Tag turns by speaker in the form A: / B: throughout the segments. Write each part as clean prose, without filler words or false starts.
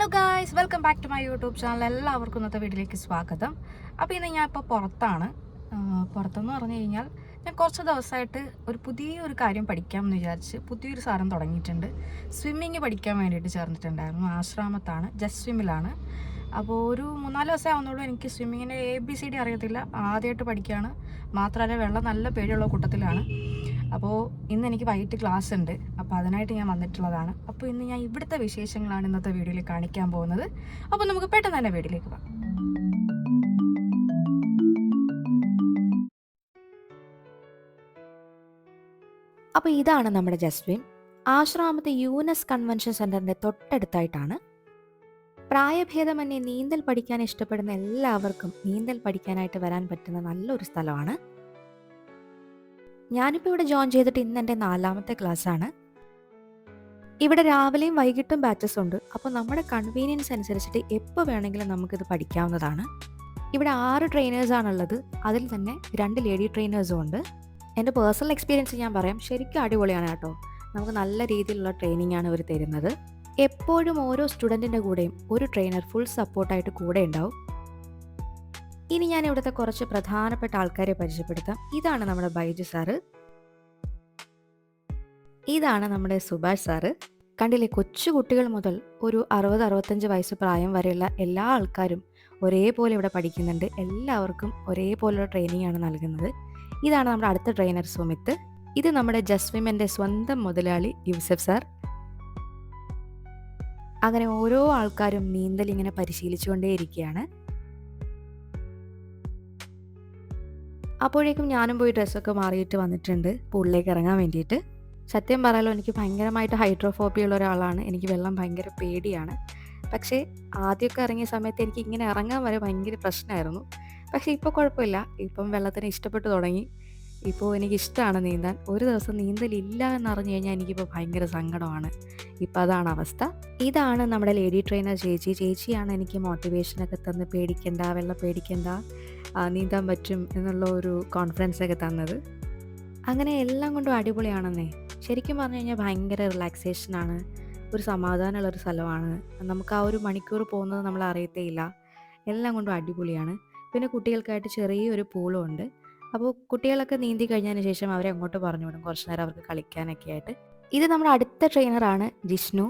A: Hello guys, welcome back to my YouTube channel. എല്ലാവർക്കും ഇന്നത്തെ വീഡിയോയിലേക്ക് സ്വാഗതം. അപ്പോൾ ഇന്ന് ഞാൻ ഇപ്പോൾ പുറത്താണ്. പുറത്തെന്ന് പറഞ്ഞു കഴിഞ്ഞാൽ ഞാൻ കുറച്ച് ദിവസമായിട്ട് ഒരു പുതിയൊരു കാര്യം പഠിക്കാമെന്ന് വിചാരിച്ച് പുതിയൊരു സാധനം തുടങ്ങിയിട്ടുണ്ട്. സ്വിമ്മിങ് പഠിക്കാൻ വേണ്ടിയിട്ട് ചേർന്നിട്ടുണ്ടായിരുന്നു. ആശ്രാമത്താണ്, ജസ്റ്റ് സ്വിമ്മിലാണ്. അപ്പോൾ ഒരു 3-4 ദിവസമേ ആവുന്നുള്ളൂ. എനിക്ക് സ്വിമ്മിങ്ങിൻ്റെ ABCD അറിയത്തില്ല, ആദ്യമായിട്ട് പഠിക്കുകയാണ്. മാത്രമല്ല വെള്ളം നല്ല പേടിയുള്ള കൂട്ടത്തിലാണ്. അപ്പോൾ ഇന്ന് എനിക്ക് വൈകിട്ട് ക്ലാസ് ഉണ്ട്, അപ്പോൾ അതിനായിട്ട് ഞാൻ വന്നിട്ടുള്ളതാണ്. അപ്പോൾ ഇന്ന് ഞാൻ ഇവിടുത്തെ വിശേഷങ്ങളാണ് ഇന്നത്തെ വീഡിയോയിൽ കാണിക്കാൻ പോകുന്നത്. അപ്പോൾ നമുക്ക് പെട്ടെന്ന് തന്നെ വീഡിയോയിലേക്ക് പോകാം. അപ്പോൾ ഇതാണ് നമ്മുടെ ജസ്വിൻ. ആശ്രാമത്തെ യൂനസ് കൺവെൻഷൻ സെൻറ്ററിൻ്റെ തൊട്ടടുത്തായിട്ടാണ്. പ്രായഭേദമന്യേ നീന്തൽ പഠിക്കാൻ ഇഷ്ടപ്പെടുന്ന എല്ലാവർക്കും നീന്തൽ പഠിക്കാനായിട്ട് വരാൻ പറ്റുന്ന നല്ലൊരു സ്ഥലമാണ്. ഞാനിപ്പോൾ ഇവിടെ ജോയിൻ ചെയ്തിട്ട് ഇന്ന് എൻ്റെ 4ാമത്തെ ക്ലാസ്സാണ്. ഇവിടെ രാവിലെയും വൈകിട്ടും ബാച്ചസ് ഉണ്ട്. അപ്പോൾ നമ്മുടെ കൺവീനിയൻസ് അനുസരിച്ചിട്ട് എപ്പോൾ വേണമെങ്കിലും നമുക്കിത് പഠിക്കാവുന്നതാണ്. ഇവിടെ 6 ട്രെയിനേഴ്സാണുള്ളത്. അതിൽ തന്നെ 2 ലേഡി ട്രെയിനേഴ്സും ഉണ്ട്. എൻ്റെ പേഴ്സണൽ എക്സ്പീരിയൻസ് ഞാൻ പറയാം, ശരിക്കും അടിപൊളിയാണ് കേട്ടോ. നമുക്ക് നല്ല രീതിയിലുള്ള ട്രെയിനിങ് ആണ് ഇവർ തരുന്നത്. എപ്പോഴും ഓരോ സ്റ്റുഡൻറ്റിൻ്റെ കൂടെയും ഒരു ട്രെയിനർ ഫുൾ സപ്പോർട്ടായിട്ട് കൂടെ ഉണ്ടാവും. ഇനി ഞാൻ ഇവിടുത്തെ കുറച്ച് പ്രധാനപ്പെട്ട ആൾക്കാരെ പരിചയപ്പെടുത്താം. ഇതാണ് നമ്മുടെ ബൈജു സാറ്, ഇതാണ് നമ്മുടെ സുഭാഷ് സാറ്. കണ്ടില്ലേ, കൊച്ചു കുട്ടികൾ മുതൽ ഒരു 60-65 വയസ്സ് പ്രായം വരെയുള്ള എല്ലാ ആൾക്കാരും ഒരേപോലെ ഇവിടെ പഠിക്കുന്നുണ്ട്. എല്ലാവർക്കും ഒരേപോലെയുള്ള ട്രെയിനിങ് ആണ് നൽകുന്നത്. ഇതാണ് നമ്മുടെ അടുത്ത ട്രെയിനർ സുമിത്ത്. ഇത് നമ്മുടെ ജസ്വിമിൻ്റെ സ്വന്തം മുതലാളി യൂസഫ് സാർ. അങ്ങനെ ഓരോ ആൾക്കാരും നീന്തൽ ഇങ്ങനെ പരിശീലിച്ചുകൊണ്ടേയിരിക്കുകയാണ്. അപ്പോഴേക്കും ഞാനും പോയി ഡ്രസ്സൊക്കെ മാറിയിട്ട് വന്നിട്ടുണ്ട് പൂളിലേക്ക് ഇറങ്ങാൻ വേണ്ടിയിട്ട്. സത്യം പറയാലോ, എനിക്ക് ഭയങ്കരമായിട്ട് ഹൈഡ്രോഫോബിയ ഉള്ള ഒരാളാണ്. എനിക്ക് വെള്ളം ഭയങ്കര പേടിയാണ്. പക്ഷേ ആദ്യമൊക്കെ ഇറങ്ങിയ സമയത്ത് എനിക്ക് ഇങ്ങനെ ഇറങ്ങാൻ വരെ ഭയങ്കര പ്രശ്നമായിരുന്നു. പക്ഷേ ഇപ്പോൾ കുഴപ്പമില്ല, ഇപ്പം വെള്ളത്തിന് ഇഷ്ടപ്പെട്ടു തുടങ്ങി. ഇപ്പോൾ എനിക്കിഷ്ടമാണ് നീന്താൻ. ഒരു ദിവസം നീന്തലില്ല എന്നറിഞ്ഞു കഴിഞ്ഞാൽ എനിക്കിപ്പോൾ ഭയങ്കര സങ്കടമാണ്. ഇപ്പം അതാണ് അവസ്ഥ. ഇതാണ് നമ്മുടെ ലേഡി ട്രെയിനർ ചേച്ചിയാണ് എനിക്ക് മോട്ടിവേഷനൊക്കെ തന്ന് പേടിക്കണ്ട, വെള്ളം പേടിക്കണ്ട, നീന്താൻ പറ്റും എന്നുള്ള ഒരു കോൺഫിഡൻസ് ഒക്കെ തന്നത്. അങ്ങനെ എല്ലാം കൊണ്ടും അടിപൊളിയാണെന്നേ. ശരിക്കും പറഞ്ഞു കഴിഞ്ഞാൽ ഭയങ്കര റിലാക്സേഷനാണ്, ഒരു സമാധാനമുള്ളൊരു സ്ഥലമാണ്. നമുക്ക് ആ ഒരു മണിക്കൂർ പോകുന്നത് നമ്മൾ അറിയത്തേയില്ല. എല്ലാം കൊണ്ടും അടിപൊളിയാണ്. പിന്നെ കുട്ടികൾക്കായിട്ട് ചെറിയൊരു പൂളും ഉണ്ട്. അപ്പോൾ കുട്ടികളൊക്കെ നീന്തി കഴിഞ്ഞതിന് ശേഷം അവരെ അങ്ങോട്ട് പറഞ്ഞു വിടും, കുറച്ച് നേരം അവർക്ക് കളിക്കാനൊക്കെ ആയിട്ട്. ഇത് നമ്മുടെ അടുത്ത ട്രെയിനറാണ് ജിഷ്ണു.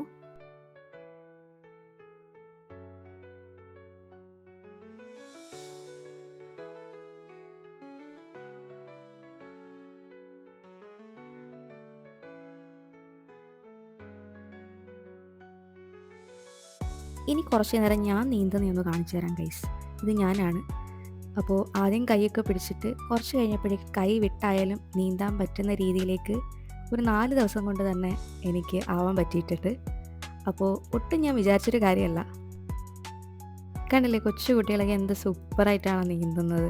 A: ഇനി കുറച്ച് നേരം ഞാൻ നീന്തുന്നതൊന്ന് കാണിച്ചു തരാം ഗൈസ്. ഇത് ഞാനാണ്. അപ്പോൾ ആദ്യം കൈയൊക്കെ പിടിച്ചിട്ട് കുറച്ച് കഴിഞ്ഞപ്പോഴേക്ക് കൈ വിട്ടായാലും നീന്താൻ പറ്റുന്ന രീതിയിലേക്ക് ഒരു 4 ദിവസം കൊണ്ട് തന്നെ എനിക്ക് ആവാൻ പറ്റിയിട്ടുണ്ട്. അപ്പോൾ ഒട്ടും ഞാൻ വിചാരിച്ചൊരു കാര്യമല്ല. കണ്ടില്ലേ, കൊച്ചു കുട്ടികളൊക്കെ എന്ത് സൂപ്പറായിട്ടാണ് നീന്തുന്നത്.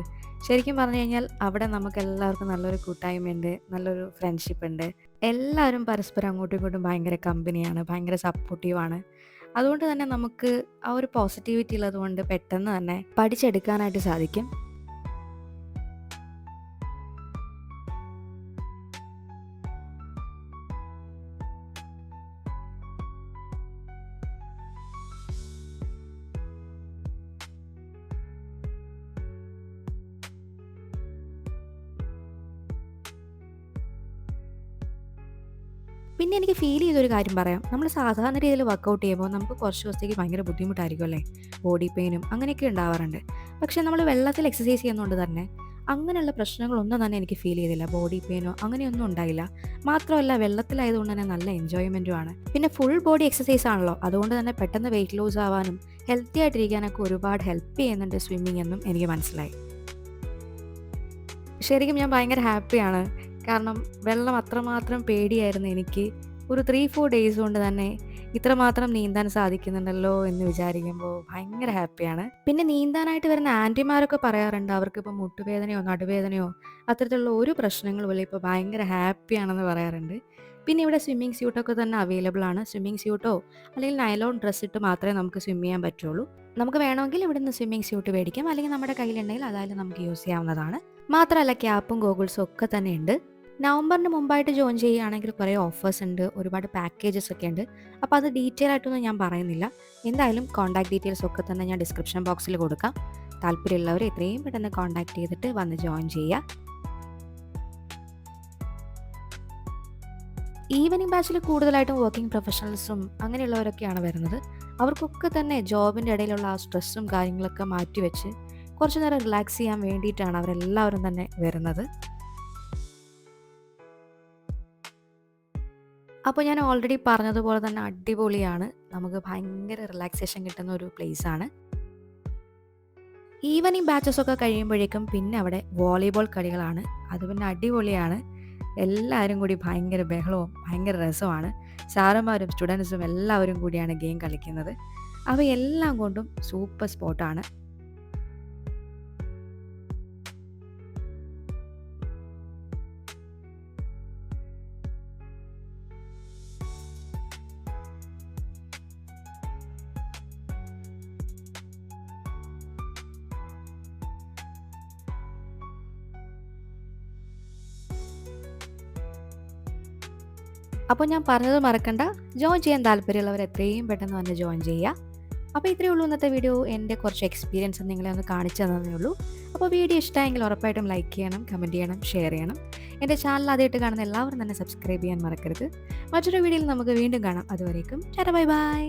A: ശരിക്കും പറഞ്ഞു കഴിഞ്ഞാൽ അവിടെ നമുക്ക് എല്ലാവർക്കും നല്ലൊരു കൂട്ടായ്മയുണ്ട്, നല്ലൊരു ഫ്രണ്ട്ഷിപ്പ് ഉണ്ട്. എല്ലാവരും പരസ്പരം അങ്ങോട്ടും ഇങ്ങോട്ടും ഭയങ്കര കമ്പനിയാണ്, ഭയങ്കര സപ്പോർട്ടീവാണ്. അതുകൊണ്ട് തന്നെ നമുക്ക് ആ ഒരു പോസിറ്റിവിറ്റി ഉള്ളത് കൊണ്ട് പെട്ടെന്ന് തന്നെ പഠിച്ചെടുക്കാനായിട്ട് സാധിക്കും. പിന്നെ എനിക്ക് ഫീൽ ചെയ്തൊരു കാര്യം പറയാം. നമ്മൾ സാധാരണ രീതിയിൽ വർക്കൗട്ട് ചെയ്യുമ്പോൾ നമുക്ക് കുറച്ച് ദിവസത്തേക്ക് ഭയങ്കര ബുദ്ധിമുട്ടായിരിക്കും അല്ലേ, ബോഡി പെയിനും അങ്ങനെയൊക്കെ ഉണ്ടാവാറുണ്ട്. പക്ഷേ നമ്മൾ വെള്ളത്തിൽ എക്സസൈസ് ചെയ്യുന്നതുകൊണ്ട് തന്നെ അങ്ങനെയുള്ള പ്രശ്നങ്ങളൊന്നും തന്നെ എനിക്ക് ഫീൽ ചെയ്തില്ല. ബോഡി പെയിനോ അങ്ങനെയൊന്നും ഉണ്ടായില്ല. മാത്രമല്ല വെള്ളത്തിലായതുകൊണ്ട് തന്നെ നല്ല എൻജോയ്മെൻറ്റും ആണ്. പിന്നെ ഫുൾ ബോഡി എക്സസൈസ് ആണല്ലോ, അതുകൊണ്ട് തന്നെ പെട്ടെന്ന് വെയിറ്റ് ലോസ് ആവാനും ഹെൽത്തി ആയിട്ടിരിക്കാനൊക്കെ ഒരുപാട് ഹെൽപ്പ് ചെയ്യുന്നുണ്ട് സ്വിമ്മിങ് എന്നും എനിക്ക് മനസ്സിലായി. ശരിക്കും ഞാൻ ഭയങ്കര ഹാപ്പിയാണ്. കാരണം വെള്ളം അത്രമാത്രം പേടിയായിരുന്നു എനിക്ക്. ഒരു 3-4 ഡേയ്സ് കൊണ്ട് തന്നെ ഇത്രമാത്രം നീന്താൻ സാധിക്കുന്നുണ്ടല്ലോ എന്ന് വിചാരിക്കുമ്പോൾ ഭയങ്കര ഹാപ്പിയാണ്. പിന്നെ നീന്താനായിട്ട് വരുന്ന ആൻറ്റിമാരൊക്കെ പറയാറുണ്ട് അവർക്കിപ്പോൾ മുട്ടുവേദനയോ നടുവേദനയോ അത്തരത്തിലുള്ള ഒരു പ്രശ്നങ്ങളുമില്ല, ഇപ്പോൾ ഭയങ്കര ഹാപ്പിയാണെന്ന് പറയാറുണ്ട്. പിന്നെ ഇവിടെ സ്വിമ്മിങ് സ്യൂട്ടൊക്കെ തന്നെ അവൈലബിൾ ആണ്. സ്വിമ്മിങ് സ്യൂട്ടോ അല്ലെങ്കിൽ നൈലോൺ ഡ്രസ്സ് ഇട്ട് മാത്രമേ നമുക്ക് സ്വിം ചെയ്യാൻ പറ്റുള്ളൂ. നമുക്ക് വേണമെങ്കിൽ ഇവിടുന്ന് സ്വിമ്മിങ് സ്യൂട്ട് മേടിക്കാം, അല്ലെങ്കിൽ നമ്മുടെ കയ്യിലുണ്ടെങ്കിൽ അതായാലും നമുക്ക് യൂസ് ചെയ്യാവുന്നതാണ്. മാത്രമല്ല ക്യാപ്പും ഗോഗിൾസും ഒക്കെ തന്നെ ഉണ്ട്. നവംബറിന് മുമ്പായിട്ട് ജോയിൻ ചെയ്യുകയാണെങ്കിൽ കുറേ ഓഫേഴ്സ് ഉണ്ട്, ഒരുപാട് പാക്കേജസ് ഒക്കെ ഉണ്ട്. അപ്പോൾ അത് ഡീറ്റെയിൽ ആയിട്ടൊന്നും ഞാൻ പറയുന്നില്ല. എന്തായാലും കോൺടാക്ട് ഡീറ്റെയിൽസ് ഒക്കെ തന്നെ ഞാൻ ഡിസ്ക്രിപ്ഷൻ ബോക്സിൽ കൊടുക്കാം. താല്പര്യമുള്ളവർ എത്രയും പെട്ടെന്ന് കോൺടാക്ട് ചെയ്തിട്ട് വന്ന് ജോയിൻ ചെയ്യുക. ഈവനിങ് ബാച്ചിൽ കൂടുതലായിട്ടും വർക്കിംഗ് പ്രൊഫഷണൽസും അങ്ങനെയുള്ളവരൊക്കെയാണ് വരുന്നത്. അവർക്കൊക്കെ തന്നെ ജോബിൻ്റെ ഇടയിലുള്ള ആ സ്ട്രെസ്സും കാര്യങ്ങളൊക്കെ മാറ്റിവെച്ച് കുറച്ച് നേരം റിലാക്സ് ചെയ്യാൻ വേണ്ടിയിട്ടാണ് അവരെല്ലാവരും തന്നെ വരുന്നത്. അപ്പോൾ ഞാൻ ഓൾറെഡി പറഞ്ഞതുപോലെ തന്നെ അടിപൊളിയാണ്. നമുക്ക് ഭയങ്കര റിലാക്സേഷൻ കിട്ടുന്ന ഒരു പ്ലേസാണ്. ഈവനിങ് ബാച്ചസൊക്കെ കഴിയുമ്പോഴേക്കും പിന്നെ അവിടെ വോളിബോൾ കളികളാണ്. അത് പിന്നെ അടിപൊളിയാണ്. എല്ലാവരും കൂടി ഭയങ്കര ബഹളവും ഭയങ്കര രസമാണ്. സാറന്മാരും സ്റ്റുഡൻസും എല്ലാവരും കൂടിയാണ് ഗെയിം കളിക്കുന്നത്. അവയെല്ലാം കൊണ്ടും സൂപ്പർ സ്പോട്ടാണ്. അപ്പോൾ ഞാൻ പറഞ്ഞത് മറക്കണ്ട, ജോയിൻ ചെയ്യാൻ താല്പര്യമുള്ളവർ എത്രയും പെട്ടെന്ന് വന്ന് ജോയിൻ ചെയ്യുക. അപ്പോൾ ഇത്രയേ ഉള്ളൂ ഇന്നത്തെ വീഡിയോ. എൻ്റെ കുറച്ച് എക്സ്പീരിയൻസ് നിങ്ങളെ ഒന്ന് കാണിച്ചു തന്നതേ ഉള്ളൂ. അപ്പോൾ വീഡിയോ ഇഷ്ടമായെങ്കിൽ ഉറപ്പായിട്ടും ലൈക്ക് ചെയ്യണം, കമൻറ്റ് ചെയ്യണം, ഷെയർ ചെയ്യണം. എൻ്റെ ചാനൽ ആദ്യമായിട്ട് കാണുന്ന എല്ലാവരും തന്നെ സബ്സ്ക്രൈബ് ചെയ്യാൻ മറക്കരുത്. മറ്റൊരു വീഡിയോയിൽ നമുക്ക് വീണ്ടും കാണാം. അതുവരേക്കും ടാറ്റാ ബൈ ബൈ.